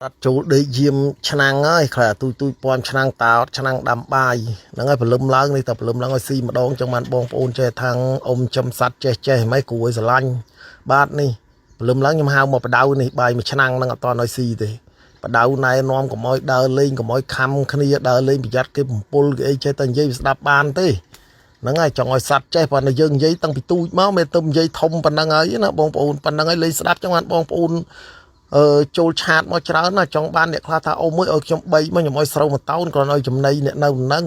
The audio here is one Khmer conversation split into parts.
đặt chỗ để diêm chăn ấy khỏe tôi pon chăn tao chăn đầm bài nó ngay phải lum láng đi tập lum láng xi mà đón trong màn bong ôn chơi thằng ông chăm sắt chơi mấy cùi sờ lanh bát đi lum láng nhưng hao một đau này bài mà chăn nó toàn nói xi thì đau này non của mỗi đờ lên của mỗi khăm khi đờ lên bị giật cái pol cái chơi tên dây đạp bàn thế nó ngay chọn ngồi sạch chơi và nó dừng dây tăng bị tôi máu mê tôm dây thông phần năng ấy nó bong ôn phần năng ấy lên đạp trong màn bong ônចូលឆាតមកច្រើនណាចង់បានអ្នកខ្លះថាអូមួយឲ្យខ្ញុំ3មកខ្ញុំឲ្យស្រូវ1តោនគ្រាន់ឲ្យចំណីអ្នកនៅហ្នឹង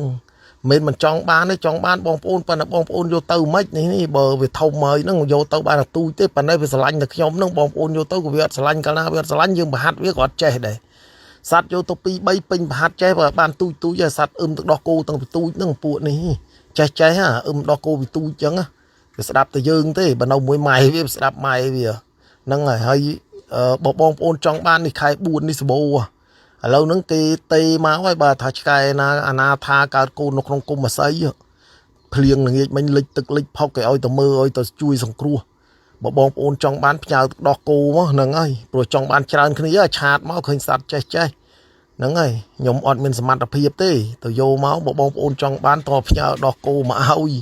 មិនចង់បានទេចង់បានបងប្អូនប៉ុន្តែបងប្អូនយកទៅមិននេះបើវាធំហើយហ្នឹងយកទៅបានទូចទេប៉ុន្តែវាស្រឡាញ់តែខ្ញុំហ្នឹងបងប្អូនយកទៅក៏វាអត់ស្រឡាញ់កាលណាវាអត់ស្រឡាញ់យើងប្រហាត់វាក៏អត់ចេះដែរសัตว์យកទៅ2 3ពេញប្រហាត់ចេះបើបានទូចហើយសัตว์ទឹកដោះគោទាំងពីទូចហ្នឹងពួកនេះចេះហ่าដោះគោពីទូចចឹងវាស្ដាប់តែយើងទេបើនៅមួយម៉ែវាស្ដាប់ម៉ែវាហ្នឹងហើយបងប្អូនចង់បាននេះខែ4នេះសបោឥឡូវហ្នឹងគេទេមកហើយបើថាឆ្កែណាអាណាថាកើតកូននៅក្នុងគុំអាស័យភ្លៀងល្ងាចមិញលិចទឹកលិចផុកគេឲ្យទៅមើលឲ្យទៅជួយសង្គ្រោះបើបងប្អូនចង់បានផ្ញើទឹកដោះគោមកហ្នឹងហើយព្រោះចង់បានច្រើនគ្នាឆាតមកឃើញសัตว์ចេះហ្នឹងហើយខ្ញុំអត់មានសមត្ថភាពទេទៅយកមកបើបងប្អូនចង់បានតផ្ញើដោះគោមកឲ្យ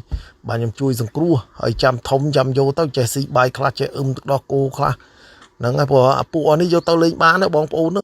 បាទខ្ញុំជួយសង្គ្រោះហើយចាំធំចាំយកទៅចេះស៊ីបាយខ្លះចេះទឹកដោះគោខ្លះហ្នឹងហើយព្រោះពួកនេះយកទៅលេងបានណាបងប្អូន